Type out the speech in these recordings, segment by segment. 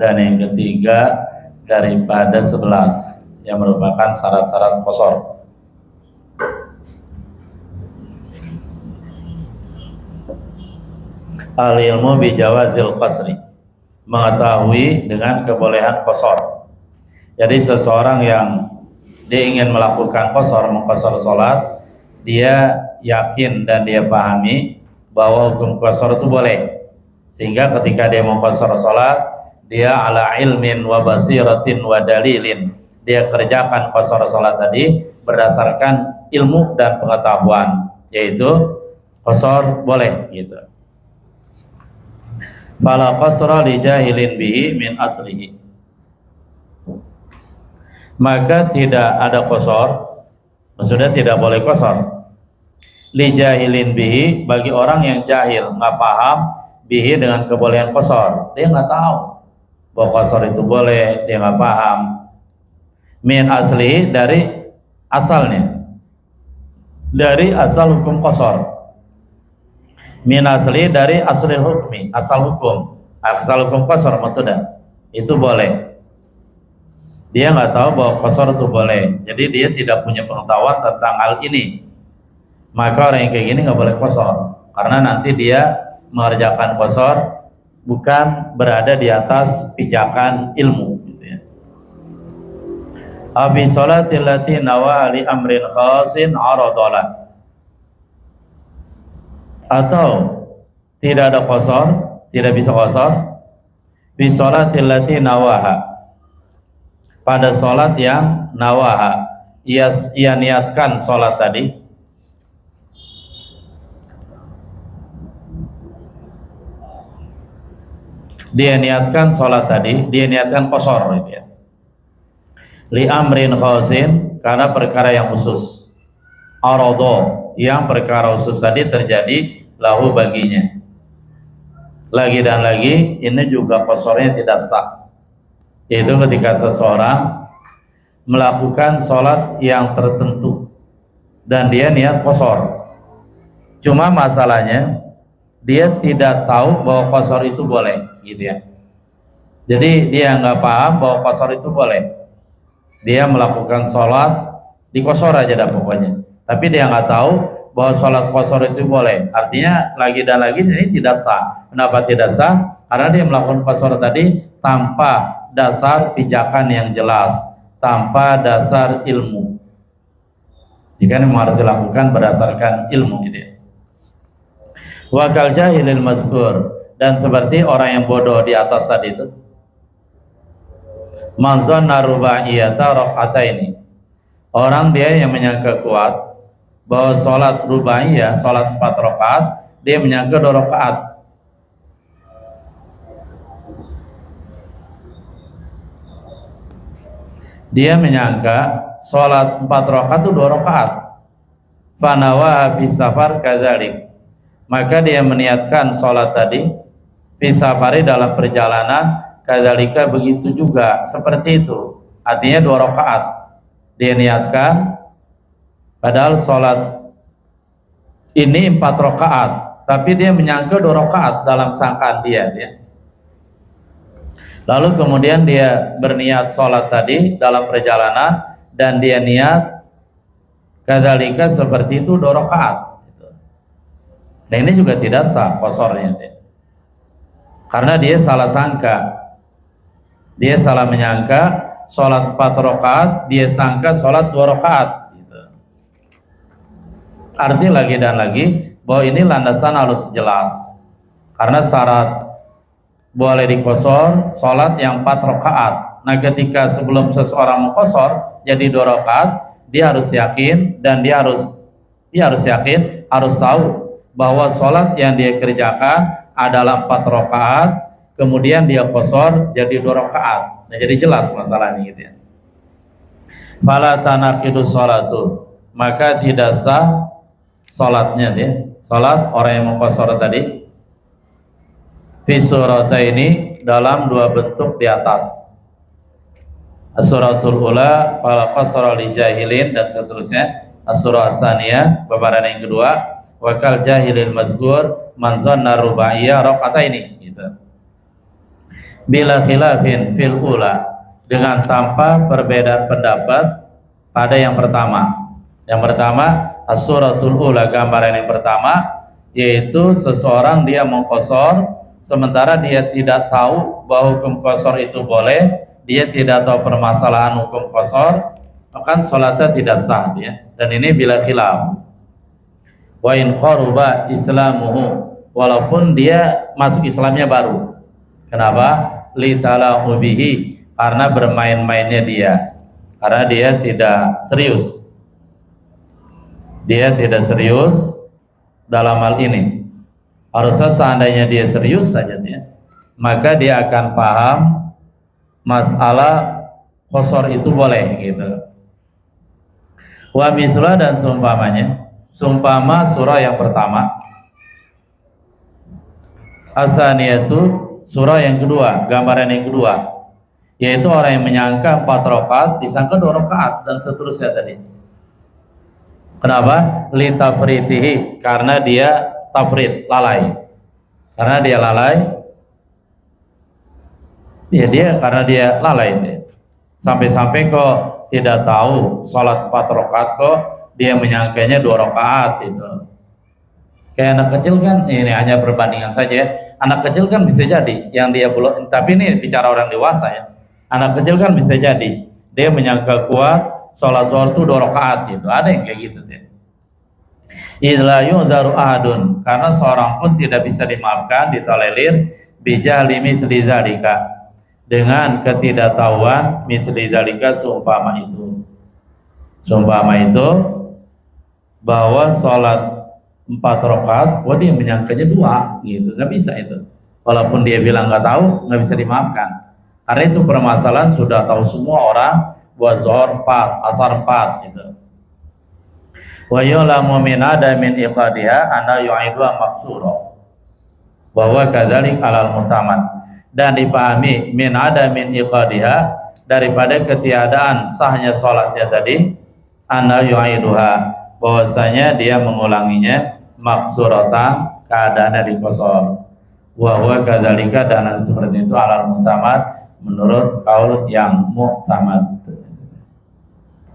dan yang ketiga daripada 11 yang merupakan syarat-syarat qasar. Al-ilmu bijawazil qasri, mengetahui dengan kebolehan qasar. Jadi seseorang yang dia ingin melakukan qasar, mengqasar salat, dia yakin dan dia pahami bahwa hukum qasar itu boleh. Sehingga ketika dia mengqasar salat, dia ala ilmin wa basiratin wa dalilin. Dia kerjakan qasar salat tadi berdasarkan ilmu dan pengetahuan, yaitu qasar boleh gitu. Fala qasra li jahilin bihi min aslihi. Maka tidak ada qasar, maksudnya tidak boleh qasar li jahilin bihi, bagi orang yang jahil, nggak paham bihi dengan kebolehan qasar. Dia nggak tahu bahwa qasar itu boleh, dia nggak paham. Min asli, dari asalnya, dari asal hukum qasar. Min asli, dari aslil hukmi, asal hukum qasar maksudnya itu boleh. Dia nggak tahu bahwa qasar itu boleh, jadi dia tidak punya pengetahuan tentang hal ini. Maka orang yang kayak gini nggak boleh qasar, karena nanti dia mengerjakan qasar bukan berada di atas pijakan ilmu gitu ya. Abi sholatil lati nawa li amrin khasin aradalah, atau tidak ada qasar, tidak bisa qasar bi sholatil lati nawaha, pada sholat yang nawaha, ia niatkan sholat tadi, dia niatkan sholat tadi, dia niatkan qasar gitu ya. Li amrin khasin, karena perkara yang khusus. Arado, yang perkara khusus tadi terjadi lahu baginya. Lagi dan lagi ini juga qasarnya tidak sah, yaitu ketika seseorang melakukan sholat yang tertentu dan dia niat qasar, cuma masalahnya dia tidak tahu bahwa qasar itu boleh gitu ya. Jadi dia nggak paham bahwa qasar itu boleh, dia melakukan sholat di qasar aja dah pokoknya, tapi dia nggak tahu bahwa sholat qasar itu boleh. Artinya lagi dan lagi ini tidak sah. Kenapa tidak sah? Karena dia melakukan qasar tadi tanpa dasar pijakan yang jelas, tanpa dasar ilmu. Jika memang harus dilakukan berdasarkan ilmu gitu ya. Wakal jahilil madhkur, dan seperti orang yang bodoh di atas tadi itu, man zanna rubaiyata raka'ataini, orang dia yang menyangka kuat bahwa sholat rubaiyah, sholat 4 rakaat, dia menyangka 2 rakaat. Dia menyangka sholat 4 rakaat itu 2 rakaat. Fanawa fi safar kadzalik, maka dia meniatkan sholat tadi fi safari, dalam perjalanan, kadzalika, begitu juga, seperti itu. Artinya 2 rakaat dia niatkan, padahal sholat ini 4 rakaat, tapi dia menyangka 2 rakaat dalam sangkaan dia. Lalu kemudian dia berniat sholat tadi dalam perjalanan, dan dia niat kadzalika, seperti itu, 2 rakaat. Nah ini juga tidak sah qasarnya, karena dia salah sangka, dia salah menyangka sholat 4 rakaat, dia sangka sholat 2 rakaat gitu. Arti lagi dan lagi bahwa ini landasan harus jelas, karena syarat boleh diqasar sholat yang 4 rakaat. Nah ketika sebelum seseorang mengqasar jadi 2 rakaat, dia harus yakin, dan dia harus yakin, harus tahu bahwa sholat yang dia kerjakan adalah 4 rakaat, kemudian dia qasar jadi 2 rakaat. Nah jadi jelas masalahnya gitu ya. Fala tanaqidu sholatu, maka tidak sah sholatnya dia, sholat orang yang mengqasar tadi, fi surataini, dalam 2 bentuk di atas. As-suratul ula fala qasara li jahilin, dan seterusnya. As-surah tsaniyah, babaran yang kedua, wakal jahilil madhkur man zanna rubaiyah raka'ataini gitu. bila khilafin fil ula, dengan tanpa perbedaan pendapat pada yang pertama. Yang pertama as-suratul ula, gambaran yang pertama, yaitu seseorang dia mengqashar sementara dia tidak tahu bahwa hukum qashar itu boleh, dia tidak tahu permasalahan hukum qashar, maka salatnya tidak sah ya. Dan ini bila khilaf. Wa in qaruba islamuhu, walaupun dia masuk Islamnya baru. Kenapa? Li talahu bihi, karena bermain-mainnya dia, karena dia tidak serius. Dia tidak serius dalam hal ini. Harusnya seandainya dia serius saja ya, maka dia akan paham masalah qashar itu boleh gitu. Wa mislah, dan seumpamanya, seumpama surah yang pertama, asaniyatu, surah yang kedua, gambaran yang kedua, yaitu orang yang menyangka 4 rakaat disangka 2 rakaat dan seterusnya tadi. Kenapa? Li tafritihi, karena dia tafrit, lalai. Karena dia lalai, ya dia karena dia lalai dia. Sampai-sampai kok tidak tahu sholat 4 rakaat, kok dia menyangkanya 2 rakaat itu. Kayak anak kecil kan, ini hanya perbandingan saja ya. Anak kecil kan bisa jadi yang dia belum, tapi ini bicara orang dewasa ya. Anak kecil kan bisa jadi dia menyangka kuat sholat zuhur itu 2 rakaat gitu. Ada yang kayak gitu deh. Idza yu'dzaru ahadun, karena seorang pun tidak bisa dimaafkan, ditolerir bijahli mithli dzalika, dengan ketidaktahuan mithli dzalika, seumpama itu. Seumpama itu bahwa sholat 4 rakaat, wah dia menyangkanya 2 gitu, nggak bisa itu. Walaupun dia bilang nggak tahu, nggak bisa dimaafkan. Karena itu permasalahan sudah tahu semua orang, buat zuhur 4, asar 4 gitu. Wa yulamu min adamin iqadiha ana yu'idu maqsura, bahwa kadzalik alal mutamad, dan dipahami min adamin iqadiha, daripada ketiadaan sahnya salatnya tadi, ana yu'iduha, bahwasanya dia mengulanginya maksuratan, keadaannya diqashar. Wa huwa kadzalika, dan seperti itu alal mutamad, menurut kaul yang mu'tamad.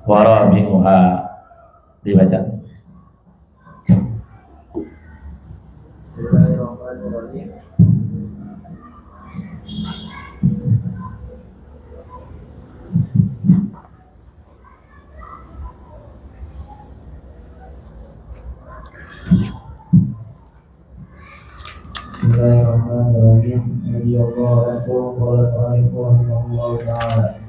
Wa rabi'uha, dibaca. Bismillahirrahmanirrahim. Bismillahirrahmanirrahim. Radhiyallahu anhu ta'ala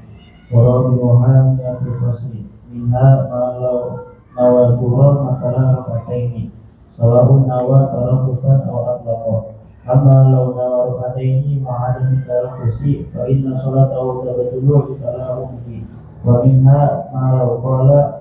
wa rabi'uha mi'atul fasli minha ma'lau nawal qur'an masalah raka'ataini sawa'un nawa tarakufan aw atlaqa. Amma law nawa raka'ataini ma'adami tarakusi fa inna salatahu tabtulu bi talahuhi. Wa minha ma'lau qala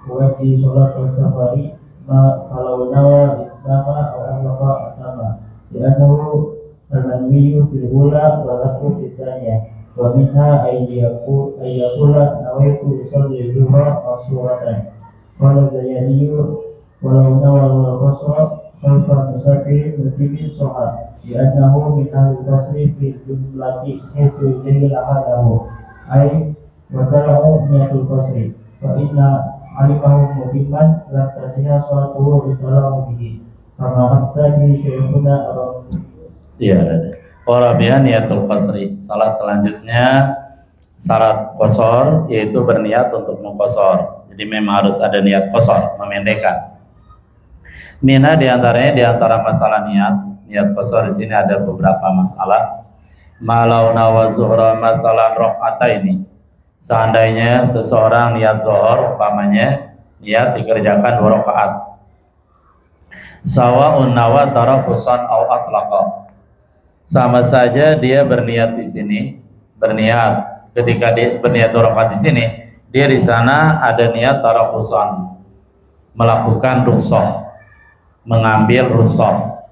wa fi salatul safari ma kalau nawa islama aw atlaqa atama, li'annahu al-manwiyu fil ula wa lasru fil tsaniyah. Wa minha ayyakula nawaitu usalli dhuhra aw suratan. Qala Zayaniyu walau nawal al-qasra khalfa musafir mutimin sohat, li'annahu min al-qasri fi jumlati haitsu jahil ahadahu ay wa talahu niyatul qasri fa inna alimahu mutiman lam tasiha salatuhu bitalahu bihi kama aqtadi syekhuna Iya, ada. Warabiha niyatul qasri. Salat selanjutnya syarat qashar, yaitu berniat untuk mengqashar. Jadi memang harus ada niat qashar, memendekkan. Mina diantaranya, diantara masalah niat qashar di sini ada beberapa masalah. Malau nawa zuhra masalah rakaataini. Seandainya seseorang niat zuhur, umpamanya niat dikerjakan 2 rakaat. Sawa'un nawa tarafusan aw atlaqa. Sama saja dia berniat di sini, berniat ketika dia berniat 2 rakaat di sini, dia di sana ada niat tarafusan, melakukan rukhsah, mengambil rukhsah,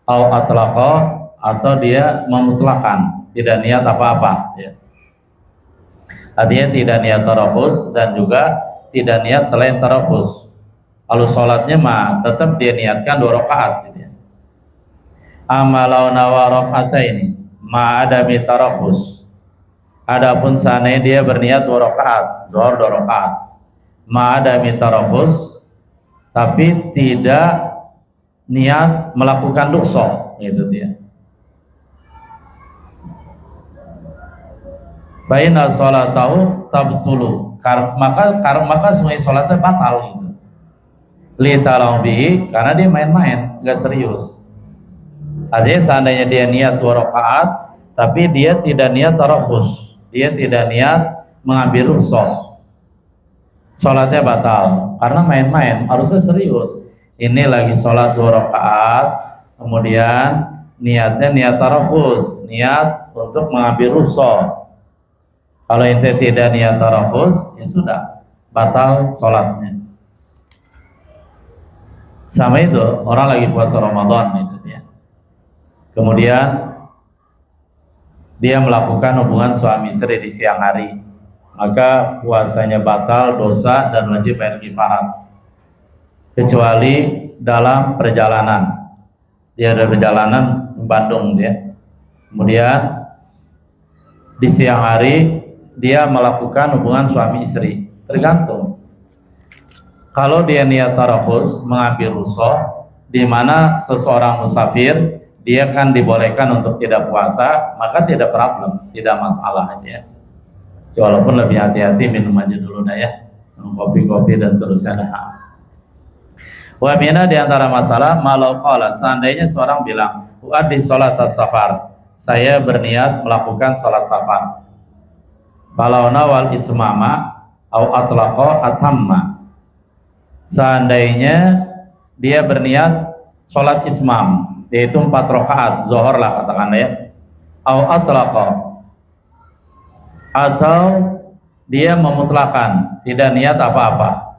au atlaqa, atau dia memutlakan, tidak niat apa-apa ya. Artinya tidak niat tarafus dan juga tidak niat selain tarafus. Kalau sholatnya mah tetap dia niatkan 2 rakaat gitu ya. Amalau nawa raka'ataini, ma'adami tarakhus. Adapun seandainya dia berniat 2 rakaat, zuhur 2 rakaat, ma'adami tarakhus, tapi tidak niat melakukan duksho, itu dia. Baina sholatahu tabtulu, maka semua sholatnya batal gitu. Li tarawih, karena dia main-main, nggak serius. Artinya seandainya dia niat 2 rakaat, tapi dia tidak niat tarakhus, dia tidak niat mengambil rukhsah, sholatnya batal karena main-main. Harusnya serius. Ini lagi sholat 2 rakaat, kemudian niatnya niat tarakhus, niat untuk mengambil rukhsah. Kalau ente tidak niat tarakhus, ya sudah, batal sholatnya. Sama itu orang lagi puasa Ramadan itu dia. Kemudian dia melakukan hubungan suami istri di siang hari, maka puasanya batal, dosa, dan wajib bayar kifarat. Kecuali dalam perjalanan. Dia ada perjalanan di Bandung dia. Kemudian di siang hari dia melakukan hubungan suami istri. Tergantung. Kalau dia niat tarakhus, mengambil rukhsah, di mana seseorang musafir, dia kan dibolehkan untuk tidak puasa, maka tidak problem, tidak masalah ya. Walaupun lebih hati-hati, minum aja dulu dah ya, minum kopi-kopi dan seterusnya dah. Wa mina di antara masalah, malau qala, seandainya seorang bilang, uaddi sholat as-safar, saya berniat melakukan sholat safar. Kalau nawal itmama au atlaqa atamma, seandainya dia berniat sholat itmam, yaitu 4 rakaat zuhur lah katakan ya, au atlaqa, atau dia memutlakan, tidak niat apa-apa,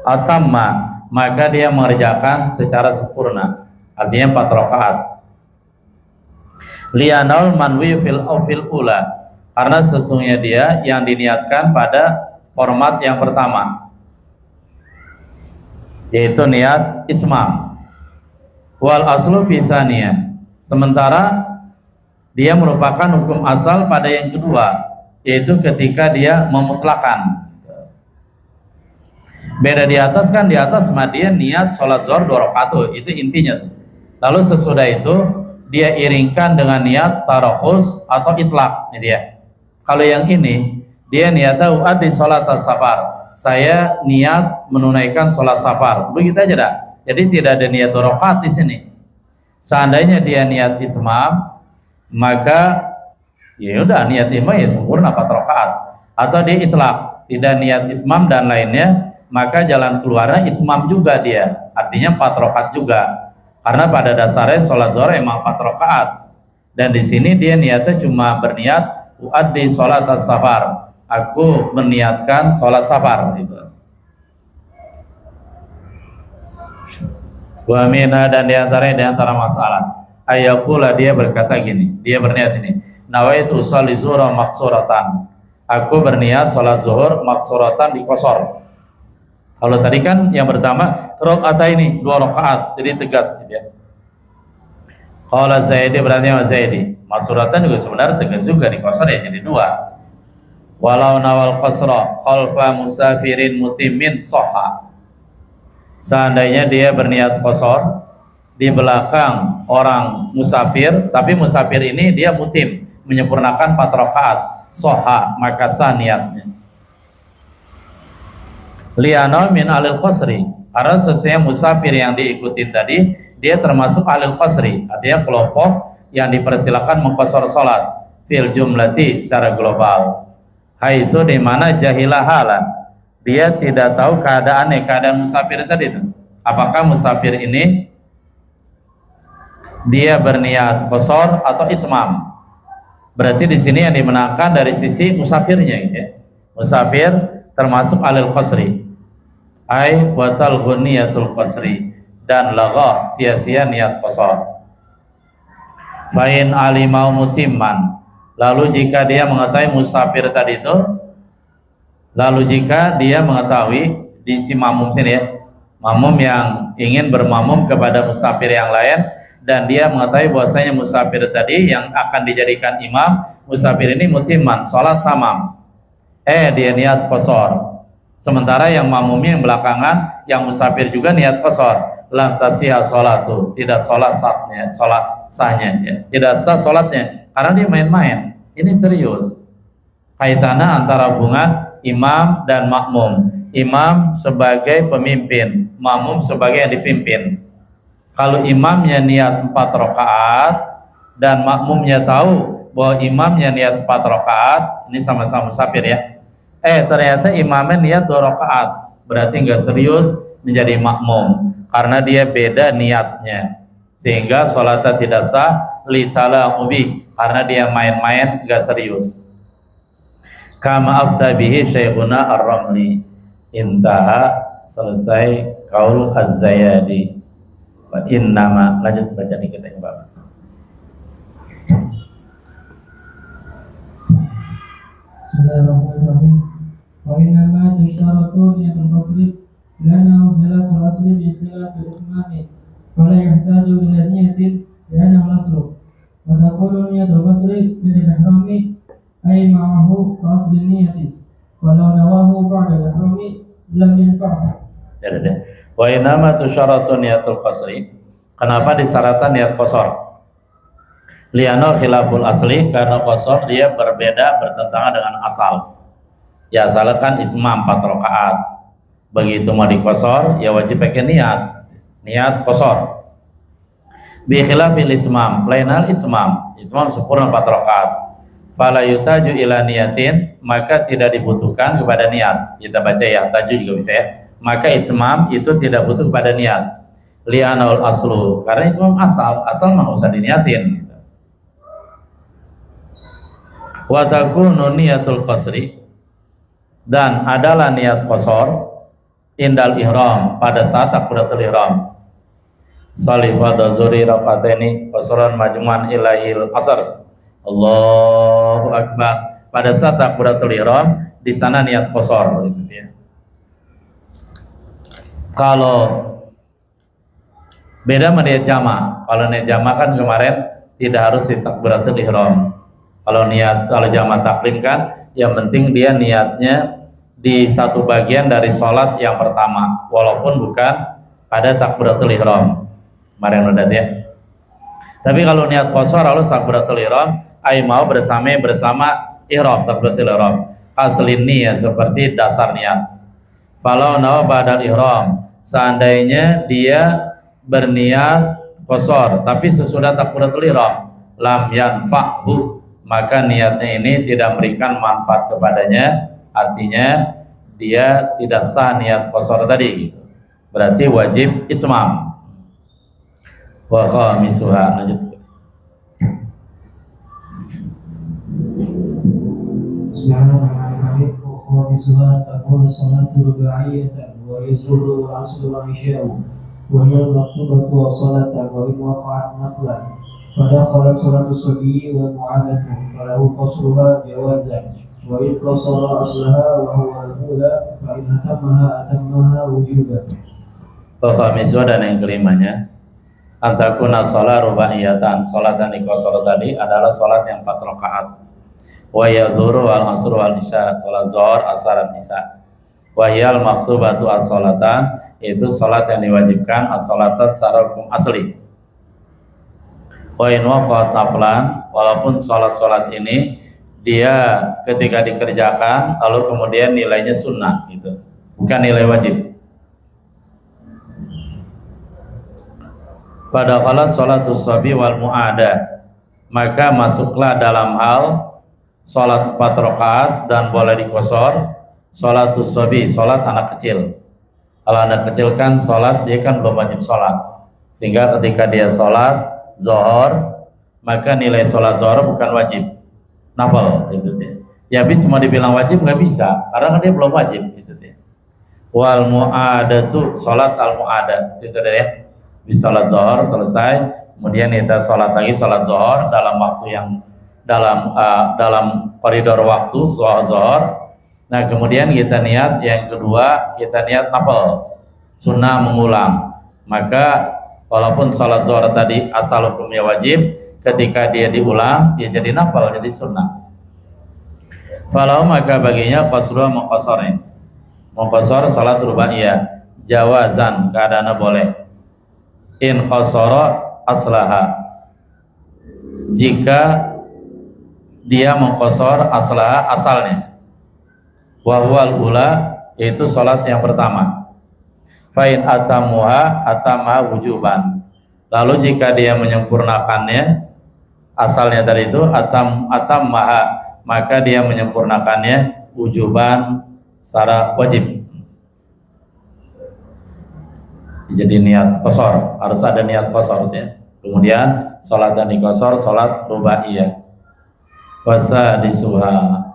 atamma, maka dia mengerjakan secara sempurna, artinya 4 rakaat. Lianal manwi fil ula, karena sesungguhnya dia yang diniatkan pada format yang pertama, yaitu niat itmam. Wal aslu fi tsaniyah, sementara dia merupakan hukum asal pada yang kedua, yaitu ketika dia memutlakan. Beda di atas kan, di atas mah dia niat sholat zuhur 2 rakaat, itu intinya tuh. Lalu sesudah itu dia iringkan dengan niat tarakhus atau itlaq, gitu ya. Kalau yang ini dia niatnya uaddi sholat as-safar, saya niat menunaikan sholat safar, begitu aja dah. Jadi tidak ada niat 2 rakaat di sini. Seandainya dia niat itmam, maka ya udah niat itmam ya sempurna 4 rakaat. Atau dia itlaq, tidak niat itmam dan lainnya, maka jalan keluarnya itmam juga dia, artinya 4 rakaat juga. Karena pada dasarnya sholat zuhur emang 4 rakaat. Dan di sini dia niatnya cuma berniat uaddi sholat as-safar, aku meniatkan sholat safar gitu. Wa minha, dan diantara masalah, ayakula, dia berkata gini, dia berniat ini, nawaitu sholli zuhra maksuratan, aku berniat sholat zuhur maksuratan dikosor. Kalau tadi kan yang pertama rakaat ini 2 rakaat, jadi tegas gitu ya. Qala Zaidi, berarti sama Zaidi, maksuratan juga sebenarnya tegas juga, dikosor ya jadi 2. Walau nawal qasra khalfa musafirin mutimmin soha, seandainya dia berniat qasar di belakang orang musafir, tapi musafir ini dia mutim, menyempurnakan 4 rakaat, soha, maka sah niatnya. Li'anau min alil qasri, karena sesungguhnya musafir yang diikuti tadi dia termasuk alil qasri, artinya kelompok yang dipersilakan mengqasar salat fil jumlati secara global. Haitsu, di mana jahilah halan, dia tidak tahu keadaan musafir tadi itu. Apakah musafir ini dia berniat qasar atau itmam? Berarti di sini yang dimenangkan dari sisi musafirnya gitu ya. Musafir termasuk alil qasri, ai watal ghuniyatul qasri, dan lagha, sia-sia niat qasar. Fa'in alimau mutimman, lalu jika dia mengetahui musafir tadi itu, lalu jika dia mengetahui di si mamum sini ya, mamum yang ingin bermamum kepada musafir yang lain, dan dia mengetahui bahwasanya musafir tadi yang akan dijadikan imam, musafir ini mutimman, sholat tamam, dia niat qasar. Sementara yang makmumnya yang belakangan, yang musafir juga niat qasar, lam tasihha sholatu, tidak sholat sahnya, ya. Tidak sah sholatnya karena dia main-main. Ini serius kaitannya antara hubungan imam dan makmum. Imam sebagai pemimpin, makmum sebagai yang dipimpin. Kalau imamnya niat 4 rakaat dan makmumnya tahu bahwa imamnya niat 4 rakaat, ini sama-sama musafir ya. Ternyata imamnya niat 2 rakaat, berarti nggak serius menjadi makmum karena dia beda niatnya, sehingga sholatnya tidak sah litala'ubi karena dia main-main nggak serius. Kama afta bihi Syekhuna Ar-Ramli. Intaha, selesai kaul Az-Zayadi. Wa innama, lanjut baca dikit ya Bapak. Bismillahirrahmanirrahim. Wa innama tusharatu niyatul qasri lana khilaful asli bi khilafil imami fala yahtaju ila niyatin lana al-aslu wa taqulu niyatul qasri bil ihrami ay ma'ahu qasd niyati walau nawahu ba'da al-ihrami lam yanfa'hu. Ya deh. Wa innama tusharatu niyatul qasri. Kenapa disyaratkan niat qasar? Liano khilaful asli, karena qasar dia berbeda, bertentangan dengan asal. Ya asalkan isma 4 rakaat. Begitu mau diqasar, ya wajib pakai niat qasar. Bi khilafil itmam, lain hal itmam sempurna 4 rakaat. Fala yutaju ila niyatin, maka tidak dibutuhkan kepada niat. Kita baca ya, taju juga bisa ya. Maka itmam itu tidak butuh kepada niat. Li'anul aslu, karena itu asal mah usah diniatin. Wa takunu niyatul qasri, dan adalah niat qasar indal ihram, pada saat takbiratul ihram. Salifat dzuri rakaataini qasran majmu'an ilahil asar. Allahu akbar. Pada saat takbiratul ihram, di sana niat qasar gitu ya. Kalau beda sama niat jama'. Kalau niat jama' kan kemarin tidak harus di takbiratul ihram. Kalau jama' taklim kan yang penting dia niatnya di satu bagian dari sholat yang pertama, walaupun bukan pada takbiratul ihram. Kemarin udah ya. Tapi kalau niat qasar harus takbiratul ihram, mau bersama ihram, takbiratul ihram. Aslin niat seperti dasar niat. Kalau nawa badal ihram, seandainya dia berniat qasar tapi sesudah takbiratul ihram, lam yanfa'hu, maka niatnya ini tidak memberikan manfaat kepadanya, artinya dia tidak sah niat qasar tadi, berarti wajib itmam. Wa khamisuha, lanjut. Bismillahirrahmanirrahim. Wa khamisuha takunu salatu rubaiyatan wa yazuru al-asru wa isya'u وهي المكتوبة وصلاة وإن وقعت نقلا فدخلت صلاة الصبي والمعانة فله قصرها جوازا وإن قصر أصلها وهو الأولى فإن أتمها وجوبا. Khamiswa, dan yang kelimanya antakuna sholat rubaiyatan, sholat yang diqasar tadi adalah sholat yang 4 rakaat. Wa yadhuru wal asru wal isya, sholat zuhur, asar, dan isya. Wa hiyal maktubatu as-sholatan, itu sholat yang diwajibkan as-sholatan secara hukum asli. Wa in waqat naflan, walaupun sholat ini dia ketika dikerjakan lalu kemudian nilainya sunnah gitu, bukan nilai wajib. Pada qalat sholatus shabi wal mu'adah, maka masuklah dalam hal sholat 4 rakaat dan boleh diqasar sholatus shabi, sholat anak kecil. Kalau anak kecil kan sholat, dia kan belum wajib sholat, sehingga ketika dia sholat zuhur, maka nilai sholat zuhur bukan wajib, nafal gitu dia. Ya habis mau dibilang wajib nggak bisa, karena dia belum wajib gitu dia. Wal mu'adatu, sholat al mu'adah gitu deh ya. Di sholat zuhur selesai, kemudian kita sholat lagi sholat zuhur dalam waktu yang dalam koridor waktu sholat zuhur. Nah kemudian kita niat yang kedua, kita niat nafal, sunnah mengulang. Maka walaupun sholat zuhur tadi asal hukumnya wajib, ketika dia diulang dia jadi nafal, jadi sunnah. Falau maka baginya qasruha mengqasar salat rubaiyah jawazan, keadaannya boleh. In qasara aslaha, jika dia mengqasar aslaha asalnya, wa huwal ula, yaitu salat yang pertama. Fa in atamuha wujuban, lalu jika dia menyempurnakannya asalnya tadi itu atammaha, maka dia menyempurnakannya wujuban secara wajib. Jadi niat qasar, harus ada niat qasar ya. Kemudian salat yang diqasar salat rubaiyah. Wasa disuha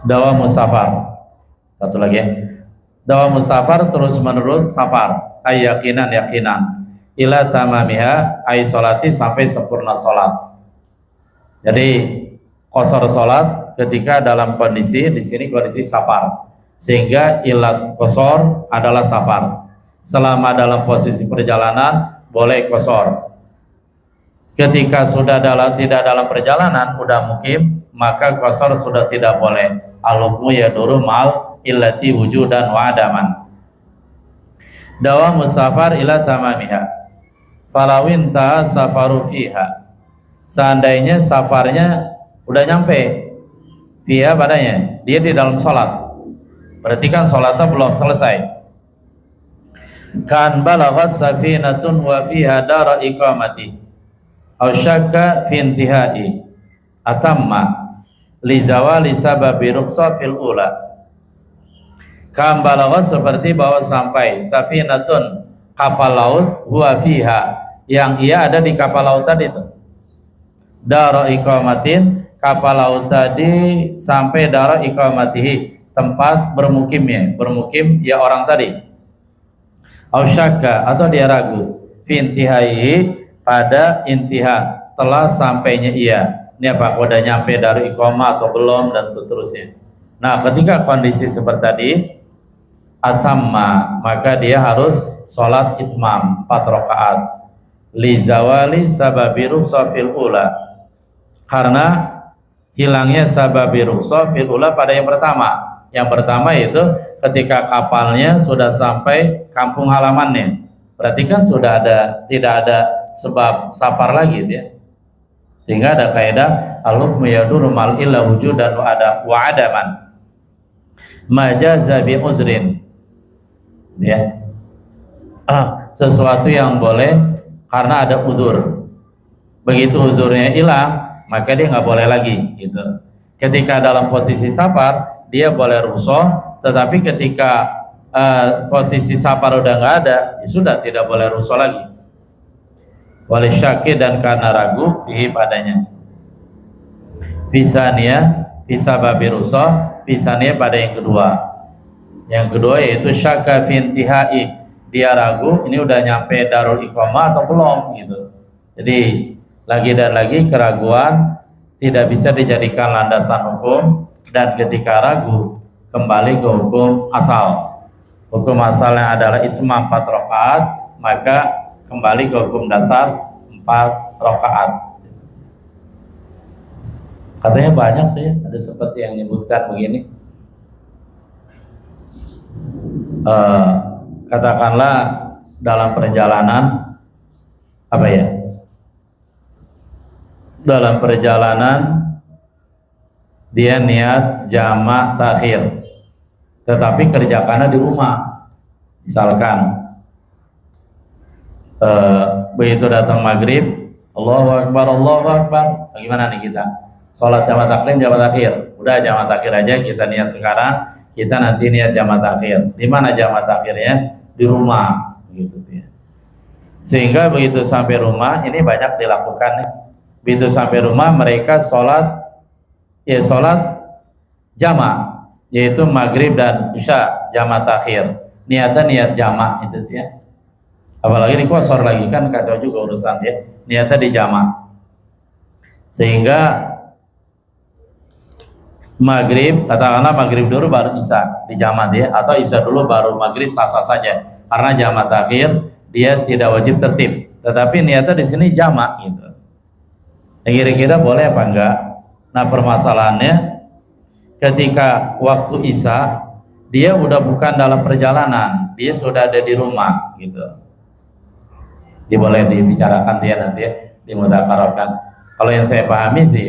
dawa musafar. Satu lagi ya. Dawa musafar terus menerus safar, ay yakinan ila tamamiha, ay salati sampai sempurna salat. Jadi qasar salat ketika dalam kondisi di sini kondisi safar, sehingga ilat qasar adalah safar. Selama dalam posisi perjalanan boleh qasar. Ketika sudah tidak dalam perjalanan, udah mukim, maka qasar sudah tidak boleh. Al-hukmu yaduru mal illati wujudan wa adaman. Dawa musafar ila tamamiha, falawin ta safaru fiha, seandainya safarnya udah nyampe dia padanya, dia di dalam sholat, berarti kan sholatnya belum selesai. Kan balaghat safinatun wa fiha dara iqamati aw syakka fi intihai atamma li zawali sababi rukhsah fil ula. Kan balaghat seperti bahwa sampai safinatun, kapal laut, huwa fiha, yang ia ada di kapal laut tadi itu, dara iqamatin, kapal laut tadi sampai darah iqamatihi, tempat bermukim ya orang tadi. Ausyaka, atau dia ragu, fi intihai, pada intiha, telah sampainya ia. Ini apa? Udah nyampe dari iqamah atau belum, dan seterusnya. Nah, ketika kondisi seperti tadi, atamma, maka dia harus sholat itmam 4 rakaat. Li zawali sababi rukhsah fil ula, karena hilangnya sababi rukhsah fil ula pada yang pertama. Yang pertama itu ketika kapalnya sudah sampai kampung halamannya, berarti kan sudah tidak ada sebab safar lagi ya. Sehingga ada kaidah al-hukmu yaduru mal illa wujudan wa adaman majaza bi udhrin ya. Sesuatu yang boleh karena ada udzur. Begitu udzurnya hilang, maka dia nggak boleh lagi gitu. Ketika dalam posisi safar dia boleh rukhsah, tetapi ketika posisi safar udah nggak ada, ya sudah tidak boleh rukhsah lagi. Wali syaki, dan karena ragu fihi padanya. Bisania bisa babi rukhsah, bisania pada yang kedua. Yang kedua yaitu syaka fi intihai, dia ragu ini udah nyampe darul iqamah atau belum gitu. Jadi lagi dan lagi keraguan tidak bisa dijadikan landasan hukum, dan ketika ragu kembali ke hukum asal. Hukum asalnya adalah itmam 4 rakaat, maka kembali ke hukum dasar 4 rakaat. Katanya banyak tuh ya, ada seperti yang menyebutkan begini. Katakanlah dalam perjalanan apa ya? Dalam perjalanan dia niat jamak takhir, tetapi kerjakannya di rumah. Misalkan begitu datang maghrib, Allahu Akbar, bagaimana nih kita? Sholat jamak takdim, jamak takhir. Udah jamak takhir aja kita niat sekarang, kita nanti niat jamak takhir. Di mana jamak takhirnya? Di rumah, gitu ya. Sehingga begitu sampai rumah, ini banyak dilakukan nih. Begitu sampai rumah mereka sholat jamak, yaitu maghrib dan isya jamak takhir. Niatnya niat jamak itu ya. Apalagi di qasar lagi kan kacau juga urusan ya. Niatnya di jamak. Sehingga maghrib, katakanlah maghrib dulu baru isya di jamak ya, atau isya dulu baru maghrib sah-sah saja. Karena jamak takhir dia tidak wajib tertib. Tetapi niatnya di sini jamak gitu. Kira-kira boleh apa enggak? Nah, permasalahannya ketika waktu Isya dia udah bukan dalam perjalanan, dia sudah ada di rumah gitu. Dia boleh dibicarakan dia nanti ya, dimudzakarahkan. Kalau yang saya pahami sih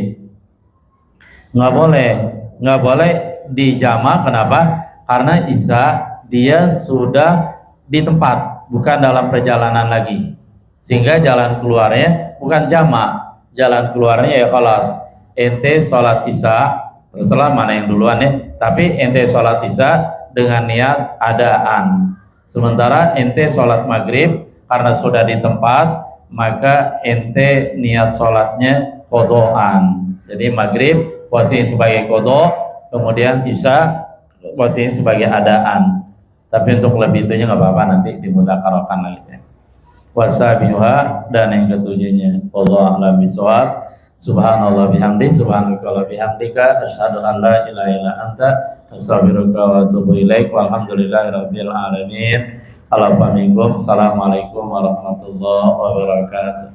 nggak boleh dijamak. Kenapa? Karena Isya dia sudah di tempat, bukan dalam perjalanan lagi, sehingga jalan keluarnya bukan jamak, jalan keluarnya ya khalas ente sholat Isya, terserah mana yang duluan ya, tapi ente sholat Isya dengan niat adaan, sementara ente sholat maghrib karena sudah di tempat maka ente niat sholatnya kodoan. Jadi maghrib posisi sebagai kodo, kemudian Isya posisi sebagai adaan. Tapi untuk lebih itunya nggak apa-apa, nanti dimudzakarahkan lagi ya. Wasabiha, dan yang ketujuhnya wallahu a'lam bishawab. Subhanallah bihamdi, subhanallah bihamdika, asyhadu an la ilaha illa anta, astaghfiruka wa atubu ilaik. Walhamdulillahirabbil alamin. Assalamualaikum warahmatullahi wabarakatuh.